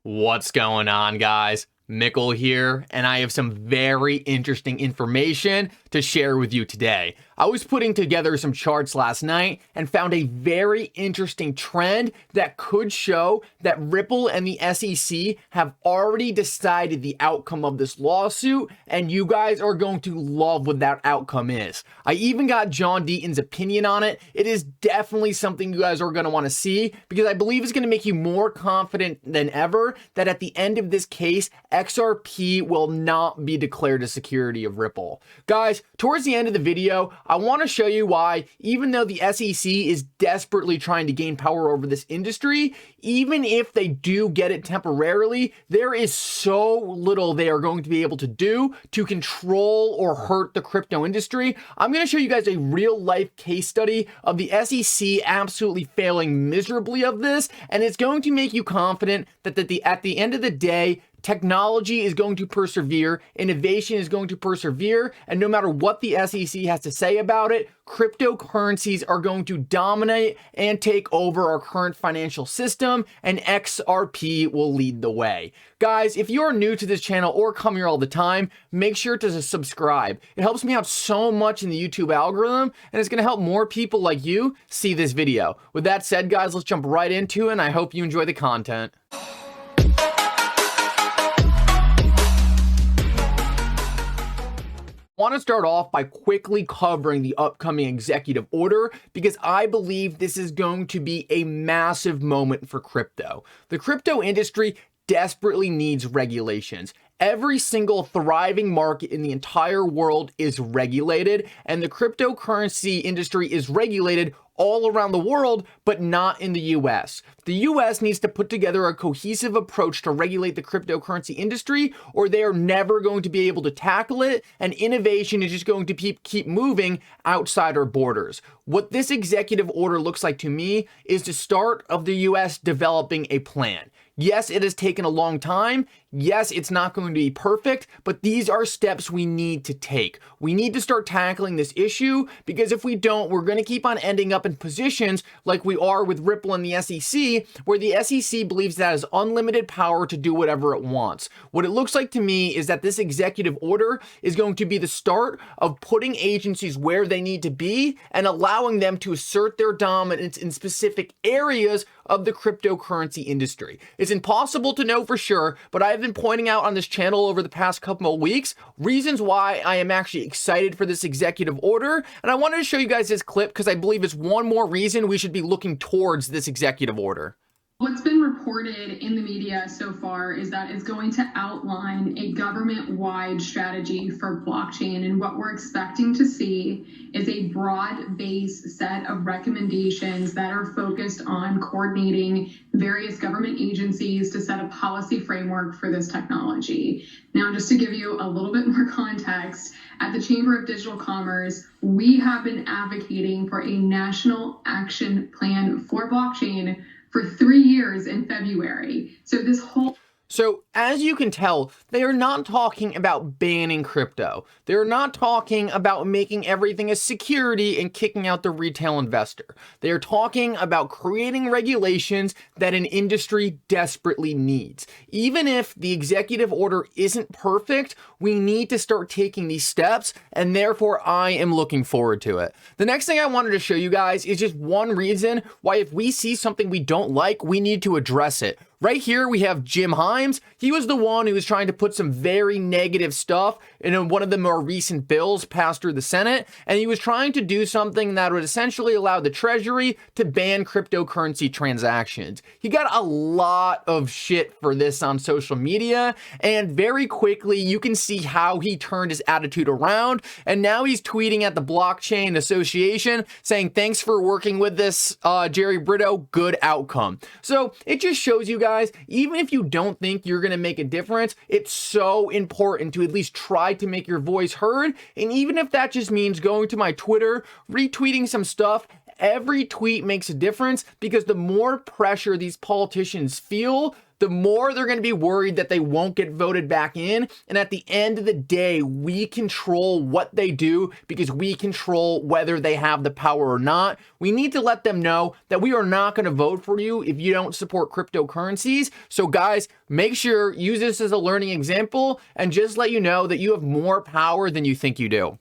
What's going on, guys? Mickle here, and I have some very interesting information to share with you today. I was putting together some charts last night and found a very interesting trend that could show that Ripple and the SEC have already decided the outcome of this lawsuit, and you guys are going to love what that outcome is. I even got John Deaton's opinion on it. It is definitely something you guys are going to want to see because I believe it's going to make you more confident than ever that at the end of this case, XRP will not be declared a security of Ripple. Guys, towards the end of the video, I want to show you why, even though the SEC is desperately trying to gain power over this industry, even if they do get it temporarily, there is so little they are going to be able to do to control or hurt the crypto industry. I'm going to show you guys a real life case study of the SEC absolutely failing miserably of this, and it's going to make you confident that at the end of the day, technology is going to persevere, innovation is going to persevere, and no matter what the SEC has to say about it, cryptocurrencies are going to dominate and take over our current financial system, and XRP will lead the way. Guys, if you are new to this channel or come here all the time, make sure to subscribe. It helps me out so much in the YouTube algorithm, and it's going to help more people like you see this video. With that said, guys, let's jump right into it, and I hope you enjoy the content. I want to start off by quickly covering the upcoming executive order because I believe this is going to be a massive moment for crypto. The crypto industry desperately needs regulations. Every single thriving market in the entire world is regulated, and the cryptocurrency industry is regulated all around the world, but not in the US. The US needs to put together a cohesive approach to regulate the cryptocurrency industry, or they are never going to be able to tackle it, and innovation is just going to keep moving outside our borders. What this executive order looks like to me is the start of the US developing a plan. Yes, it has taken a long time. Yes, it's not going to be perfect, but these are steps we need to take. We need to start tackling this issue because if we don't, we're going to keep on ending up in positions like we are with Ripple and the SEC, where the SEC believes that it has unlimited power to do whatever it wants. What it looks like to me is that this executive order is going to be the start of putting agencies where they need to be and allowing them to assert their dominance in specific areas of the cryptocurrency industry. It's impossible to know for sure, but I've been pointing out on this channel over the past couple of weeks reasons why I am actually excited for this executive order, and I wanted to show you guys this clip because I believe it's one more reason we should be looking towards this executive order. What's been reported in the media so far is that it's going to outline a government-wide strategy for blockchain, and what we're expecting to see is a broad-based set of recommendations that are focused on coordinating various government agencies to set a policy framework for this technology. Now, just to give you a little bit more context, at the Chamber of Digital Commerce, we have been advocating for a national action plan for blockchain for 3 years in February. So as you can tell, they are not talking about banning crypto. They're not talking about making everything a security and kicking out the retail investor. They are talking about creating regulations that an industry desperately needs. Even if the executive order isn't perfect, we need to start taking these steps, and therefore I am looking forward to it. The next thing I wanted to show you guys is just one reason why if we see something we don't like, we need to address it. Right here, we have Jim Himes. He was the one who was trying to put some very negative stuff in one of the more recent bills passed through the Senate, and he was trying to do something that would essentially allow the Treasury to ban cryptocurrency transactions. He got a lot of shit for this on social media, and very quickly, you can see how he turned his attitude around, and now he's tweeting at the Blockchain Association saying, "Thanks for working with this, Jerry Brito, good outcome." So it just shows you guys, even if you don't think you're going to make a difference, it's so important to at least try to make your voice heard. And even if that just means going to my Twitter, retweeting some stuff, every tweet makes a difference because the more pressure these politicians feel, the more they're going to be worried that they won't get voted back in. And at the end of the day, we control what they do because we control whether they have the power or not. We need to let them know that we are not going to vote for you if you don't support cryptocurrencies. So guys, make sure, use this as a learning example and just let you know that you have more power than you think you do.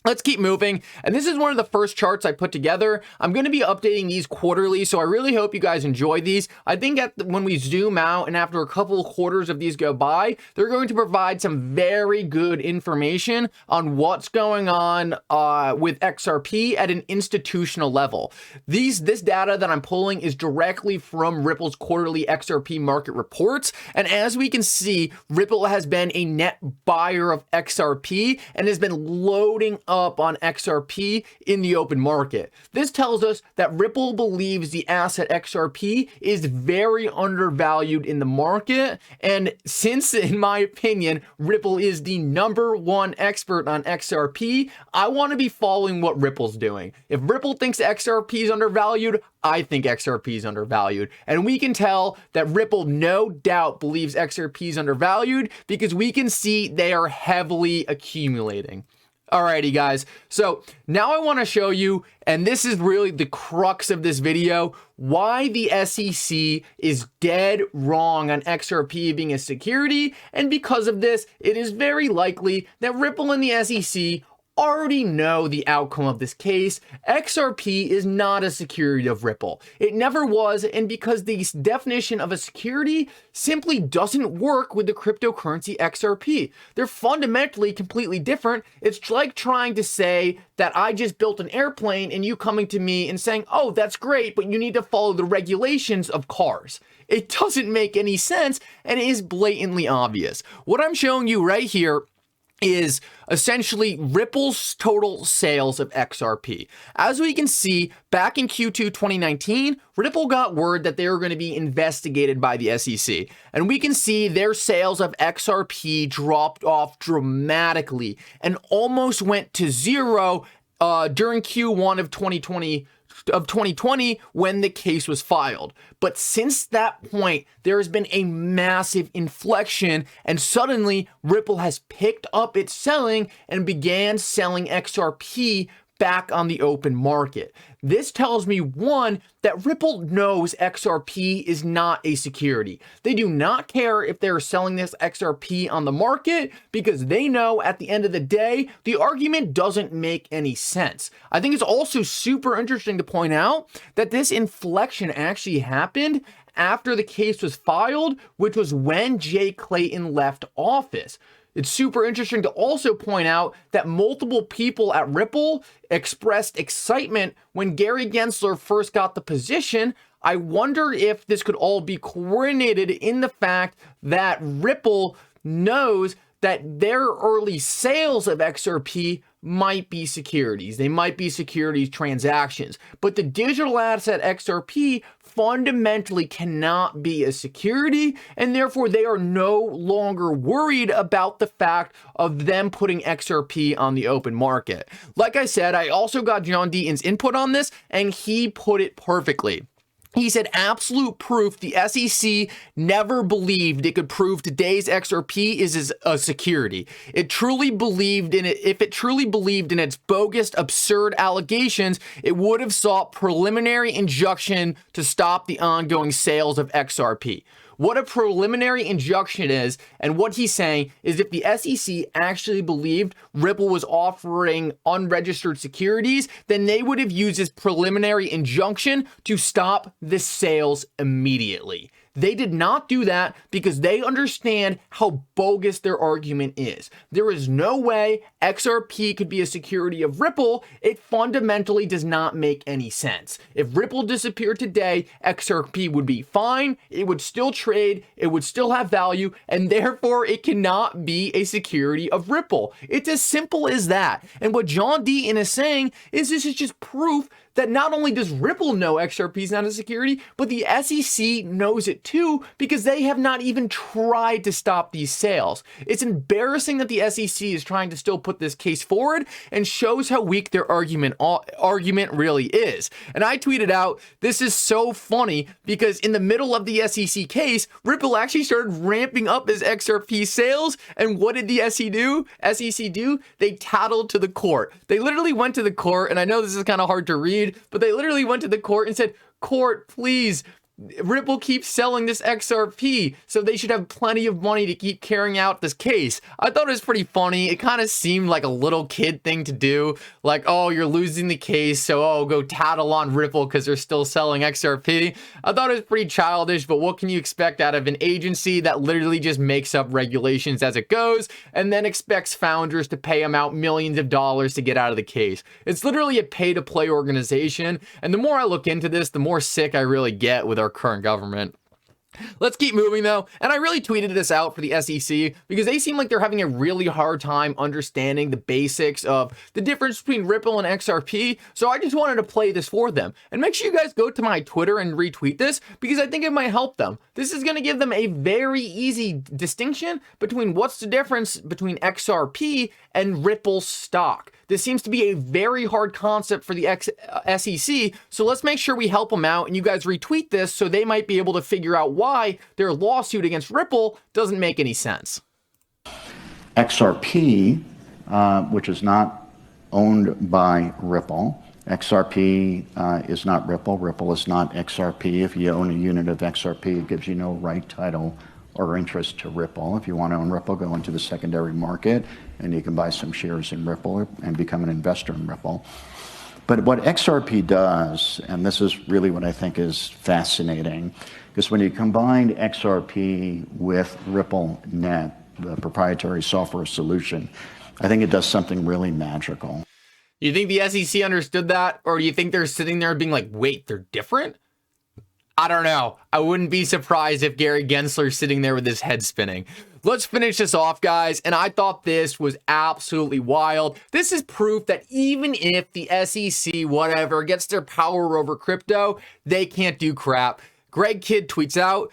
Let's keep moving. And this is one of the first charts I put together. I'm going to be updating these quarterly, so I really hope you guys enjoy these. I think when we zoom out and after a couple of quarters of these go by, they're going to provide some very good information on what's going on with XRP at an institutional level. This data that I'm pulling is directly from Ripple's quarterly XRP market reports. And as we can see, Ripple has been a net buyer of XRP and has been loading up on XRP in the open market. This tells us that Ripple believes the asset XRP is very undervalued in the market. And since, in my opinion, Ripple is the #1 expert on XRP, I want to be following what Ripple's doing. If Ripple thinks XRP is undervalued, I think XRP is undervalued. And we can tell that Ripple no doubt believes XRP is undervalued because we can see they are heavily accumulating. Alrighty guys, so now I want to show you, and this is really the crux of this video, why the SEC is dead wrong on XRP being a security, and because of this, it is very likely that Ripple and the SEC already know the outcome of this case. XRP is not a security of Ripple. It never was, and because the definition of a security simply doesn't work with the cryptocurrency XRP. They're fundamentally completely different. It's like trying to say that I just built an airplane and you coming to me and saying, oh, that's great, but you need to follow the regulations of cars. It doesn't make any sense, and it is blatantly obvious. What I'm showing you right here is essentially Ripple's total sales of XRP. As we can see, back in Q2 2019, Ripple got word that they were going to be investigated by the SEC. And we can see their sales of XRP dropped off dramatically and almost went to zero during Q1 of 2020 when the case was filed. But since that point, there has been a massive inflection, and suddenly Ripple has picked up its selling and began selling XRP back on the open market. This tells me, one, that Ripple knows XRP is not a security. They do not care if they're selling this XRP on the market because they know at the end of the day, the argument doesn't make any sense. I think it's also super interesting to point out that this inflection actually happened after the case was filed, which was when Jay Clayton left office. It's super interesting to also point out that multiple people at Ripple expressed excitement when Gary Gensler first got the position. I wonder if this could all be coordinated in the fact that Ripple knows that their early sales of XRP might be securities. They might be securities transactions, but the digital asset XRP fundamentally cannot be a security, and therefore they are no longer worried about the fact of them putting XRP on the open market. Like I said, I also got John Deaton's input on this, and he put it perfectly. He said absolute proof the SEC never believed it could prove today's XRP is a security. It truly believed in it. If it truly believed in its bogus, absurd allegations, it would have sought preliminary injunction to stop the ongoing sales of XRP. What a preliminary injunction is, and what he's saying is if the SEC actually believed Ripple was offering unregistered securities, then they would have used this preliminary injunction to stop the sales immediately. They did not do that because they understand how bogus their argument is. There is no way XRP could be a security of Ripple. It fundamentally does not make any sense. If Ripple disappeared today, XRP would be fine. It would still trade. It would still have value, and therefore it cannot be a security of Ripple. It's as simple as that. And what John Deaton is saying is this is just proof that not only does Ripple know XRP is not a security, but the SEC knows it too because they have not even tried to stop these sales. It's embarrassing that the SEC is trying to still put this case forward and shows how weak their argument really is. And I tweeted out, this is so funny because in the middle of the SEC case, Ripple actually started ramping up his XRP sales. And what did the SEC do? They tattled to the court. They literally went to the court, and I know this is kind of hard to read, but they literally went to the court and said, "Court, please, Ripple keeps selling this XRP, so they should have plenty of money to keep carrying out this case." I thought it was pretty funny. It kind of seemed like a little kid thing to do. Like, oh, you're losing the case, so go tattle on Ripple because they're still selling XRP. I thought it was pretty childish, but what can you expect out of an agency that literally just makes up regulations as it goes and then expects founders to pay them out millions of dollars to get out of the case? It's literally a pay-to-play organization, and the more I look into this, the more sick I really get with our current government. Let's keep moving though, and I really tweeted this out for the SEC because they seem like they're having a really hard time understanding the basics of the difference between Ripple and XRP, so I just wanted to play this for them. And make sure you guys go to my Twitter and retweet this because I think it might help them. This is going to give them a very easy distinction between what's the difference between XRP and Ripple stock. This seems to be a very hard concept for the SEC, so let's make sure we help them out and you guys retweet this so they might be able to figure out why their lawsuit against Ripple doesn't make any sense. XRP, which is not owned by Ripple. XRP is not Ripple. Ripple is not XRP. If you own a unit of XRP, it gives you no right, title, or interest to Ripple. If you want to own Ripple, go into the secondary market and you can buy some shares in Ripple and become an investor in Ripple. But what XRP does, and this is really what I think is fascinating, because when you combine XRP with RippleNet, the proprietary software solution, I think it does something really magical. You think the SEC understood that? Or do you think they're sitting there being like, wait, they're different? I don't know. I wouldn't be surprised if Gary Gensler's sitting there with his head spinning. Let's finish this off, guys. And I thought this was absolutely wild. This is proof that even if the SEC, whatever, gets their power over crypto, they can't do crap. Greg Kidd tweets out,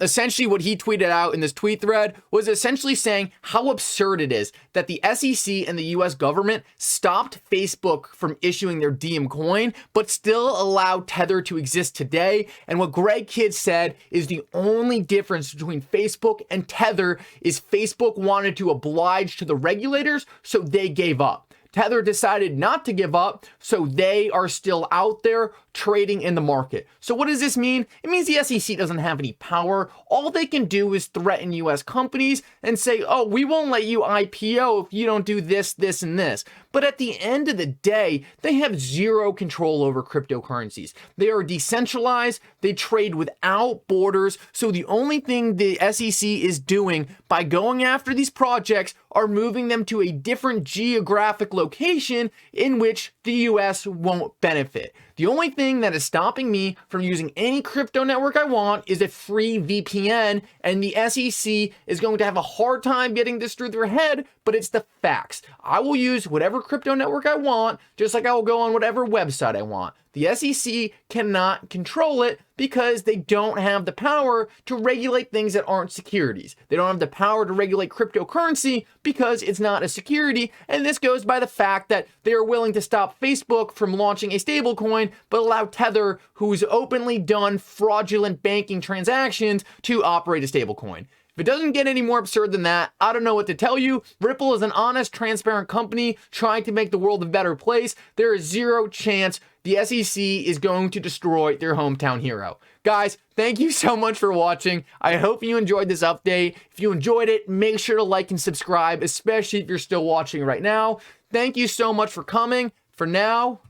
essentially what he tweeted out in this tweet thread was essentially saying how absurd it is that the SEC and the US government stopped Facebook from issuing their Diem coin, but still allowed Tether to exist today. And what Greg Kidd said is the only difference between Facebook and Tether is Facebook wanted to oblige to the regulators, so they gave up. Tether decided not to give up, so they are still out there trading in the market. So what does this mean? It means the SEC doesn't have any power. All they can do is threaten US companies and say, oh, we won't let you IPO if you don't do this, this, and this. But at the end of the day, they have zero control over cryptocurrencies. They are decentralized, they trade without borders, so the only thing the SEC is doing by going after these projects are moving them to a different geographic location in which the US won't benefit. The only thing that is stopping me from using any crypto network I want is a free VPN, and the SEC is going to have a hard time getting this through their head, but it's the facts. I will use whatever crypto network I want, just like I will go on whatever website I want. The SEC cannot control it because they don't have the power to regulate things that aren't securities. They don't have the power to regulate cryptocurrency because it's not a security. And this goes by the fact that they are willing to stop Facebook from launching a stablecoin, but allow Tether, who's openly done fraudulent banking transactions, to operate a stablecoin. If it doesn't get any more absurd than that, I don't know what to tell you. Ripple is an honest, transparent company trying to make the world a better place. There is zero chance the SEC is going to destroy their hometown hero. Guys, thank you so much for watching. I hope you enjoyed this update. If you enjoyed it, make sure to like and subscribe, especially if you're still watching right now. Thank you so much for coming. For now,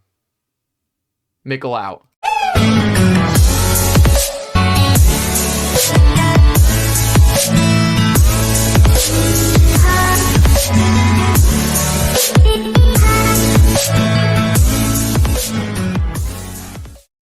Mickle out.